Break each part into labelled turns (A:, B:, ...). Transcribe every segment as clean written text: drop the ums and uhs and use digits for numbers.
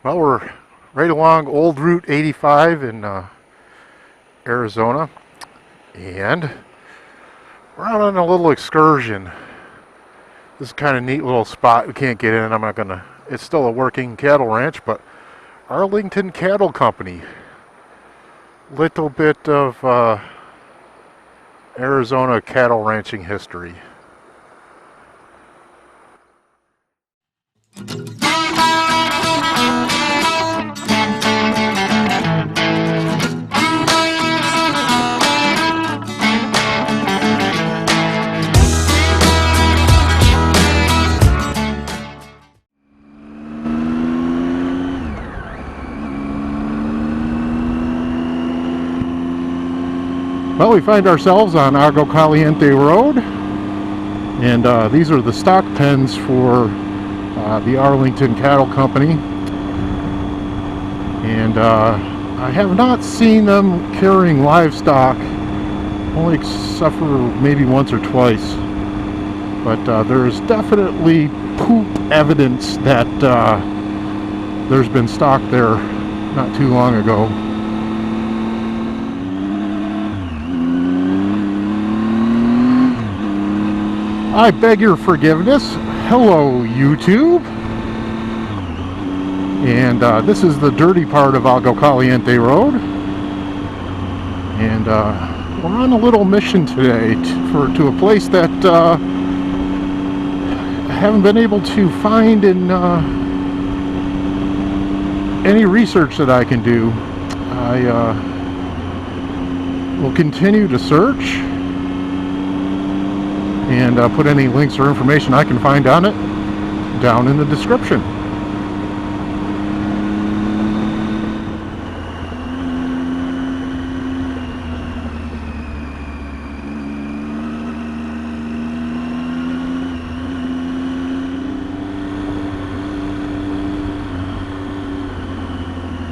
A: Well, we're right along Old Route 85 in Arizona, and we're out on a little excursion. This is kind of neat little spot. We can't get in. I'm not gonna. It's still a working cattle ranch, but Arlington Cattle Company. Little bit of Arizona cattle ranching history. Well, we find ourselves on Agua Caliente Road, and these are the stock pens for the Arlington Cattle Company. And I have not seen them carrying livestock, only except for maybe once or twice. But there's definitely poop evidence that there's been stock there not too long ago. I beg your forgiveness. Hello, YouTube. And this is the dirty part of Agua Caliente Road. And we're on a little mission today to a place that I haven't been able to find in any research that I can do. I will continue to search and put any links or information I can find on it down in the description.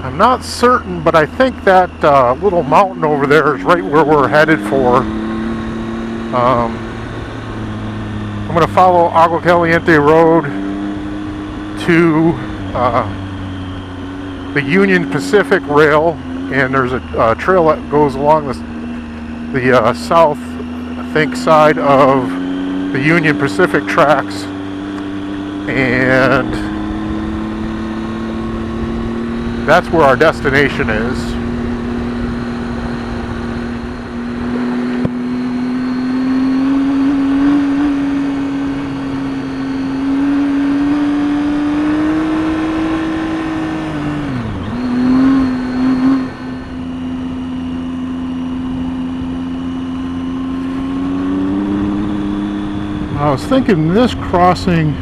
A: I'm not certain, but I think that little mountain over there is right where we're headed for. I'm going to follow Agua Caliente Road to the Union Pacific Rail, and there's a trail that goes along the south, I think, side of the Union Pacific tracks, and that's where our destination is. I was thinking this crossing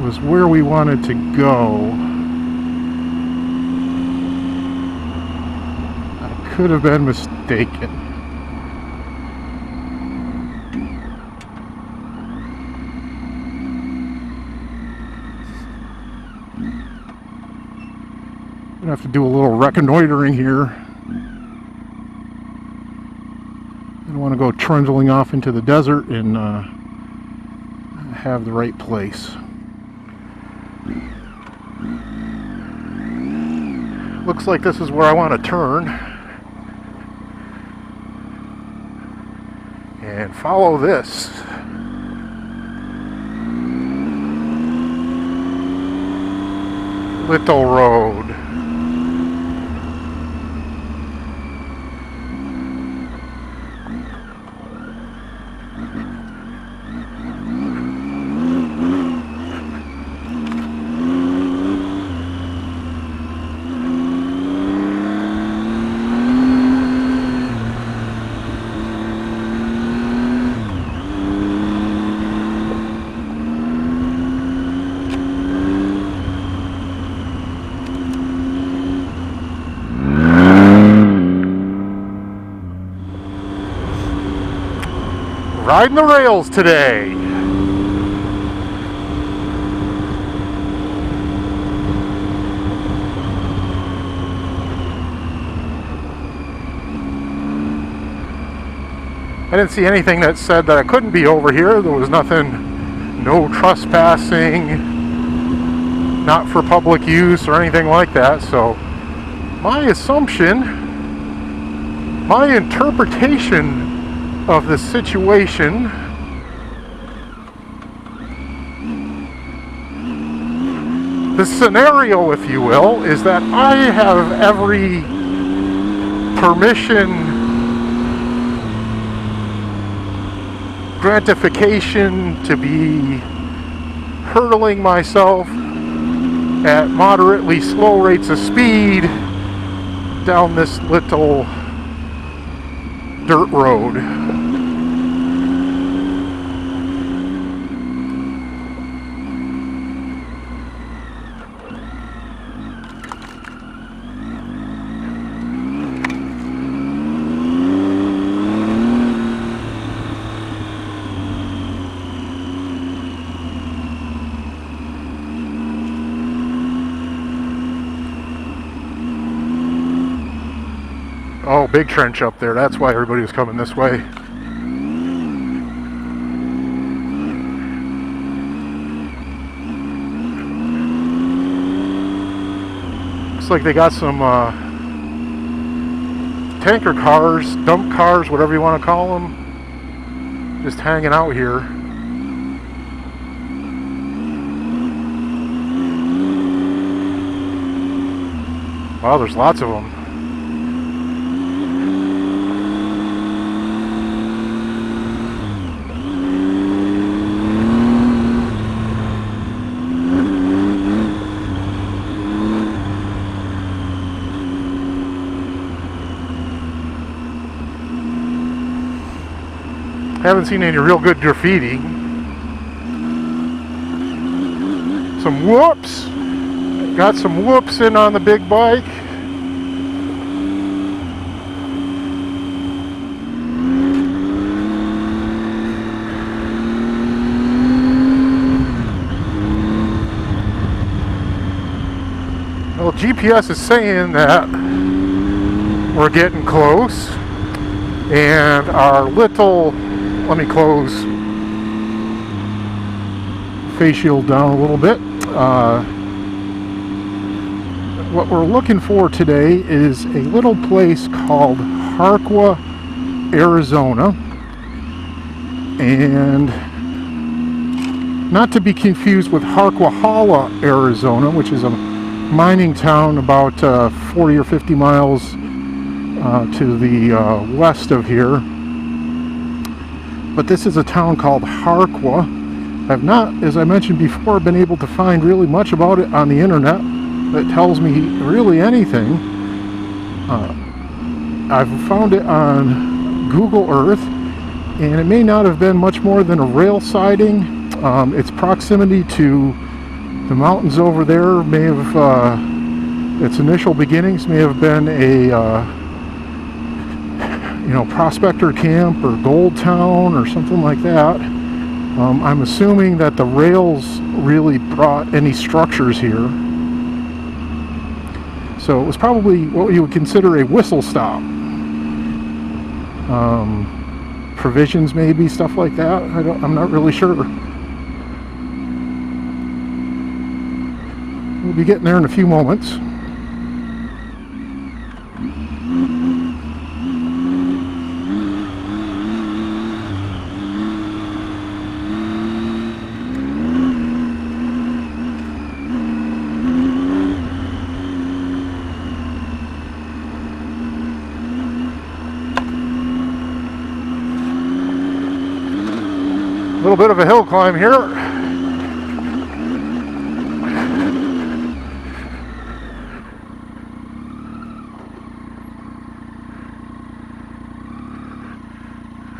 A: was where we wanted to go. I could have been mistaken. I'm gonna have to do a little reconnoitering here. I don't want to go trundling off into the desert and have the right place. Looks like this is where I want to turn and follow this. Little road. Riding the rails today. I didn't see anything that said that I couldn't be over here. There was nothing, no trespassing. not for public use or anything like that. So my assumption, my interpretation of the situation the scenario, if you will, is that I have every permission, gratification to be hurtling myself at moderately slow rates of speed down this little dirt road. Oh, big trench up there. That's why everybody was coming this way. Looks like they got some tanker cars, dump cars, whatever you want to call them, just hanging out here. Wow, there's lots of them. Haven't seen any real good graffiti. Some whoops. Got some whoops in on the big bike. Well, GPS is saying that we're getting close, and our little, let me close face shield down a little bit. What we're looking for today is a little place called Harqua, Arizona, and not to be confused with Harqua, Arizona, which is a mining town about 40 or 50 miles to the west of here. But this is a town called Harqua. I've not, as I mentioned before, been able to find really much about it on the internet that tells me really anything. I've found it on Google Earth, and it may not have been much more than a rail siding. Its proximity to the mountains over there may have, its initial beginnings may have been a prospector camp or gold town or something like that. I'm assuming that the rails really brought any structures here. So it was probably what you would consider a whistle stop. Provisions maybe, stuff like that. I'm not really sure. We'll be getting there in a few moments. A little bit of a hill climb here.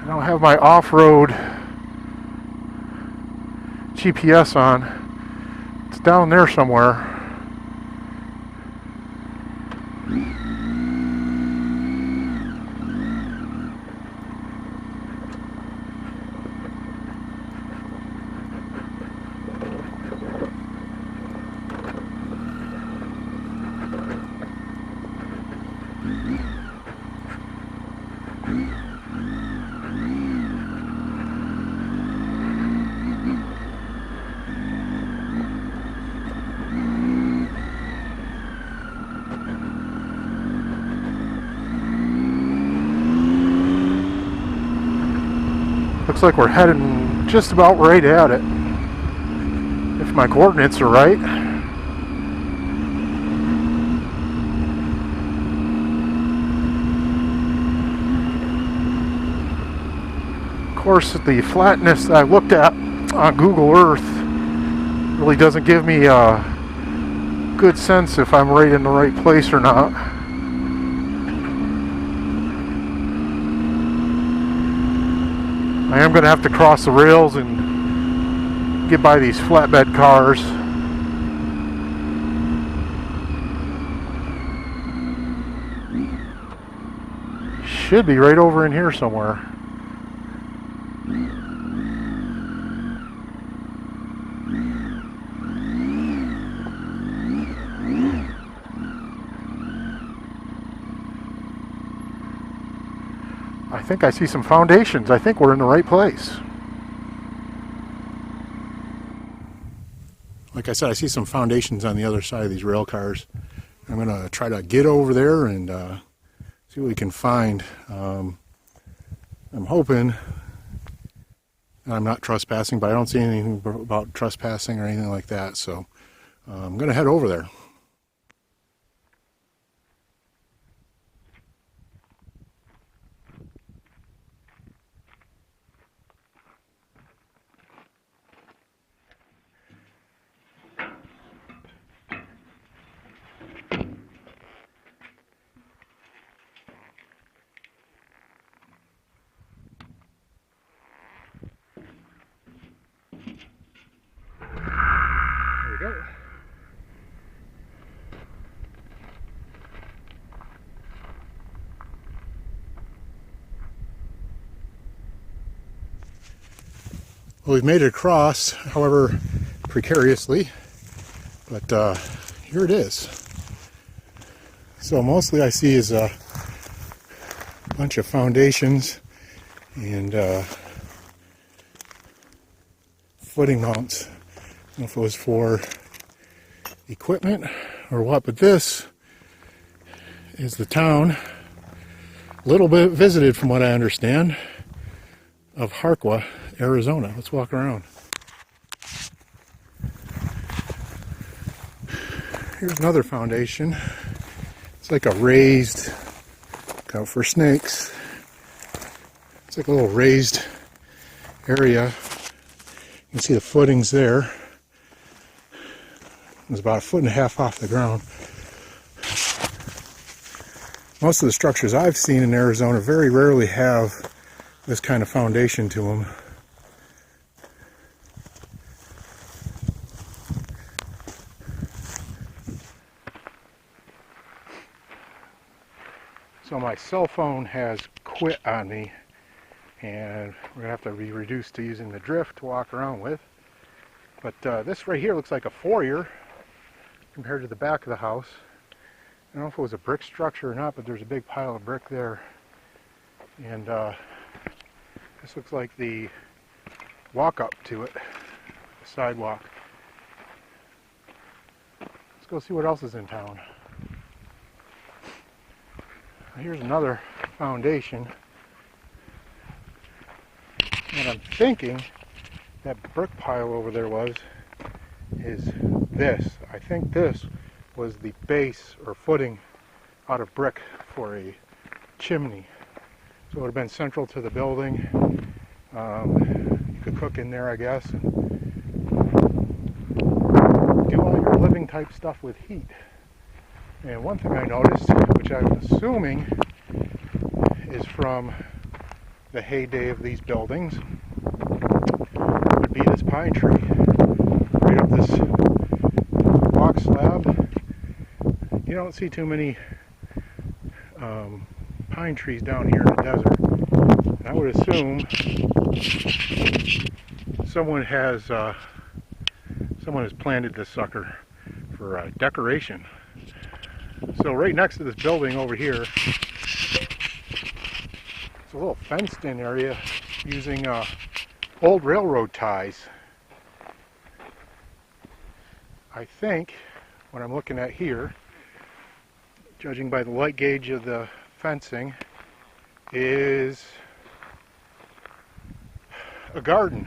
A: I don't have my off-road GPS on. It's down there somewhere. Looks like we're heading just about right at it, if my coordinates are right. Of course, the flatness I looked at on Google Earth really doesn't give me a good sense if I'm right in the right place or not. I am going to have to cross the rails and get by these flatbed cars. Should be right over in here somewhere. I think I see some foundations. I think we're in the right place. Like I said, I see some foundations on the other side of these rail cars. I'm going to try to get over there and see what we can find. I'm hoping, and I'm not trespassing, but I don't see anything about trespassing or anything like that. So I'm going to head over there. There we go. Well, we've made it across, however precariously, but here it is. So mostly I see is a bunch of foundations and footing mounts. I don't know if it was for equipment or what, but this is the town, a little bit visited from what I understand, of Harqua, Arizona. Let's walk around. Here's another foundation. It's like a raised, look out for snakes. It's like a little raised area. You can see the footings there. It's about 1.5 feet off the ground. Most of the structures I've seen in Arizona very rarely have this kind of foundation to them. So my cell phone has quit on me, and we're going to have to be reduced to using the drift to walk around with. But this right here looks like a foyer compared to the back of the house. I don't know if it was a brick structure or not, but there's a big pile of brick there. And this looks like the walk up to it, the sidewalk. Let's go see what else is in town. Here's another foundation. And I'm thinking that brick pile over there is this. I think this was the base or footing out of brick for a chimney. So it would have been central to the building. You could cook in there, I guess, and do all your living type stuff with heat. And one thing I noticed, which I'm assuming is from the heyday of these buildings, would be this pine tree. Right up this walk slab. You don't see too many pine trees down here in the desert. And I would assume someone has planted this sucker for decoration. So right next to this building over here, it's a little fenced-in area using old railroad ties. I think what I'm looking at here, judging by the light gauge of the fencing, is a garden.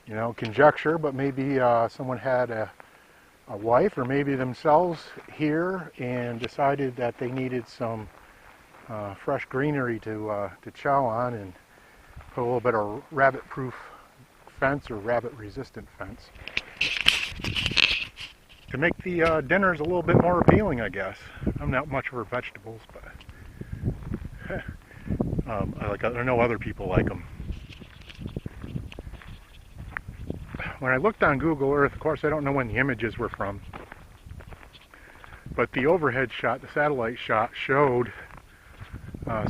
A: You know, conjecture, but maybe someone had a wife or maybe themselves here and decided that they needed some fresh greenery to chow on, and put a little bit of rabbit-proof fence or rabbit-resistant fence to make the dinners a little bit more appealing, I guess. I'm not much for vegetables, but I know other people like them. When I looked on Google Earth, of course I don't know when the images were from, but the overhead shot, the satellite shot, showed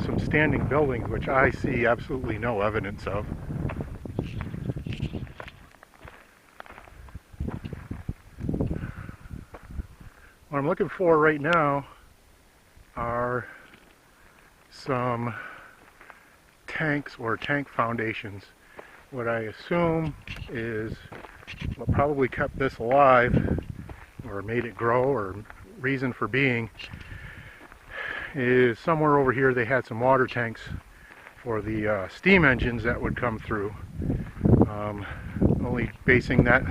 A: some standing buildings, which I see absolutely no evidence of. What I'm looking for right now are some tanks or tank foundations. What I assume is what probably kept this alive or made it grow, or reason for being, is somewhere over here they had some water tanks for the steam engines that would come through. Only basing that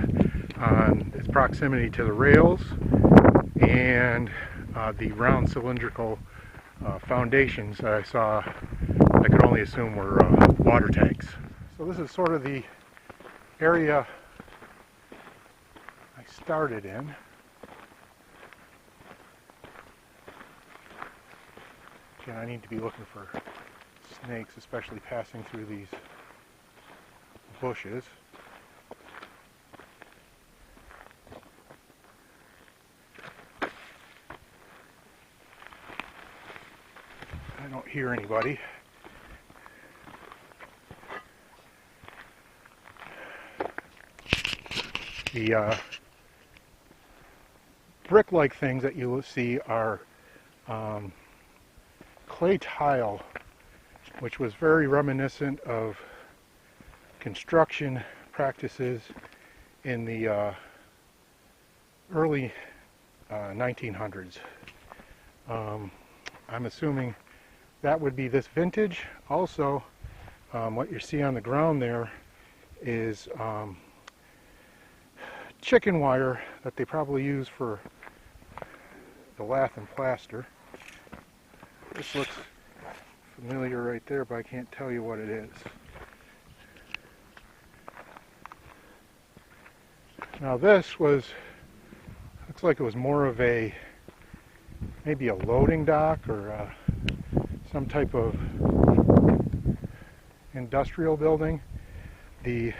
A: on its proximity to the rails and the round cylindrical foundations that I saw, I could only assume were water tanks. So this is sort of the area I started in. Again, I need to be looking for snakes, especially passing through these bushes. I don't hear anybody. The brick-like things that you will see are clay tile, which was very reminiscent of construction practices in the early 1900s. I'm assuming that would be this vintage. Also, what you see on the ground there is chicken wire that they probably use for the lath and plaster. This looks familiar right there, but I can't tell you what it is. Now this looks like it was more of maybe a loading dock or some type of industrial building. The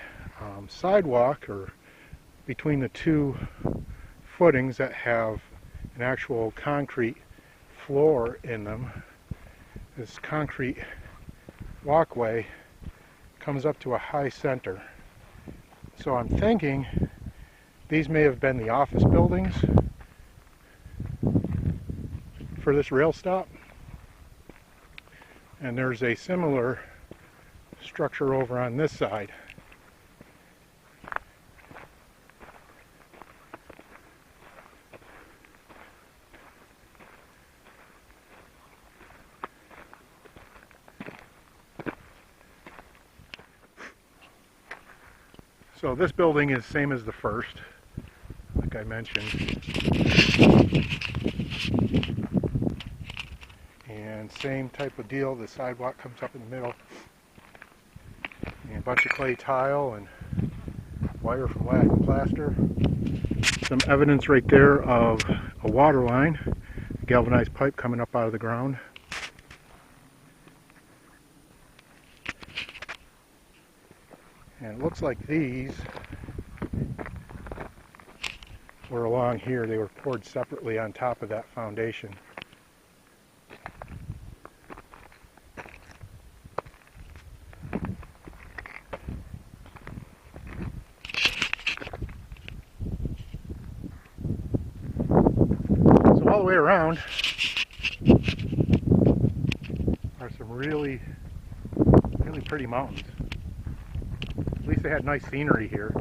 A: sidewalk, or between the two footings that have an actual concrete floor in them, this concrete walkway comes up to a high center. So I'm thinking these may have been the office buildings for this rail stop. And there's a similar structure over on this side. So this building is same as the first, like I mentioned. And same type of deal, the sidewalk comes up in the middle. And a bunch of clay tile and wire from lath and plaster. Some evidence right there of a water line, a galvanized pipe coming up out of the ground. And it looks like these were along here. They were poured separately on top of that foundation. So all the way around are some really pretty mountains. At least they had nice scenery here.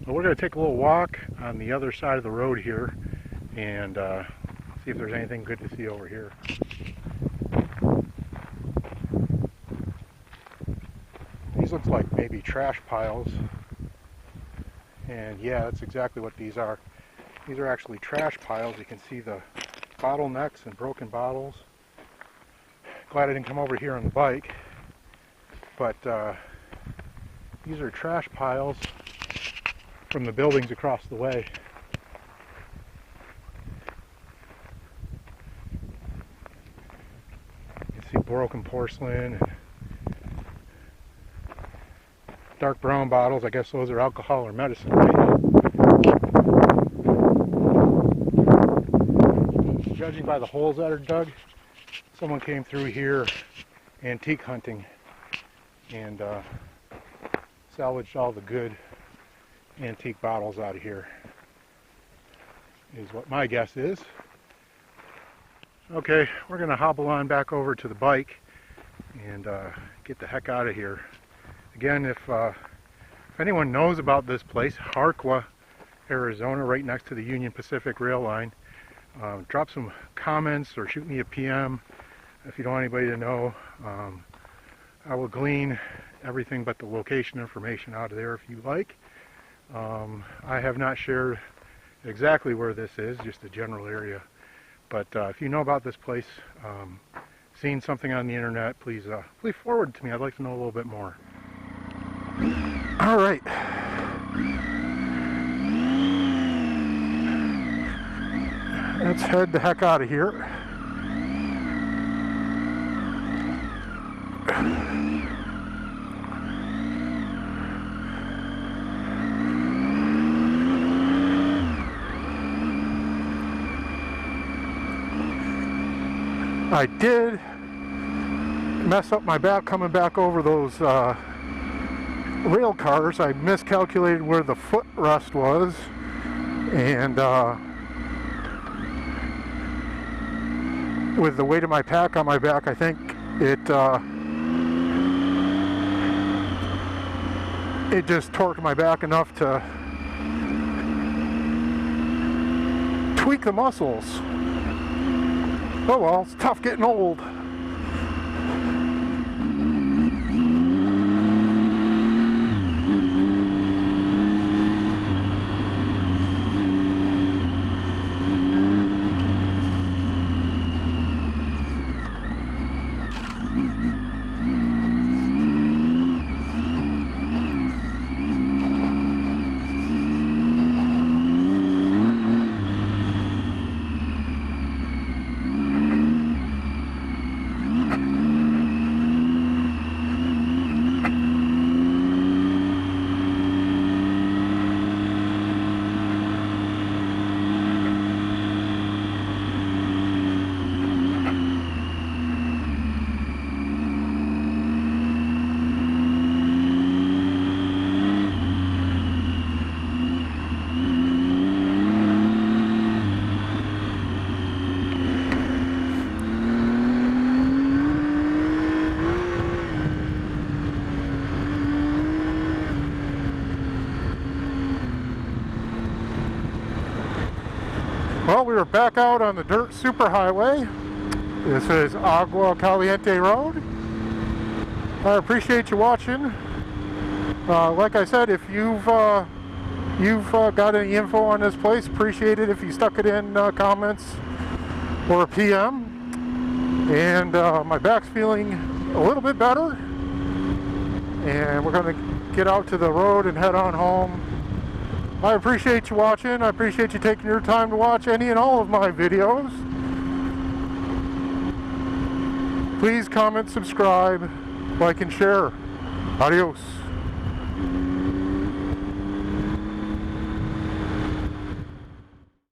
A: Well, we're going to take a little walk on the other side of the road here and see if there's anything good to see over here. These look like maybe trash piles. And yeah, that's exactly what these are. These are actually trash piles. You can see the bottlenecks and broken bottles. Glad I didn't come over here on the bike. But these are trash piles from the buildings across the way. You can see broken porcelain and dark brown bottles. I guess those are alcohol or medicine, right? Judging by the holes that are dug, someone came through here antique hunting and salvaged all the good antique bottles out of here, is what my guess is. Okay, we're going to hobble on back over to the bike and get the heck out of here. Again, if anyone knows about this place, Harqua, Arizona, right next to the Union Pacific rail line, drop some comments or shoot me a PM if you don't want anybody to know. I will glean everything but the location information out of there if you like. I have not shared exactly where this is, just the general area. But if you know about this place, seen something on the internet, please forward it to me. I'd like to know a little bit more. All right. Let's head the heck out of here. I did mess up my back coming back over those rail cars. I miscalculated where the footrest was, and with the weight of my pack on my back, I think it just torqued my back enough to tweak the muscles. Oh well, it's tough getting old. Well, we are back out on the dirt superhighway. This is Agua Caliente Road. I appreciate you watching. Like I said, if you've got any info on this place, appreciate it if you stuck it in comments or a PM. And my back's feeling a little bit better. And we're going to get out to the road and head on home. I appreciate you watching. I appreciate you taking your time to watch any and all of my videos. Please comment, subscribe, like, and share. Adios.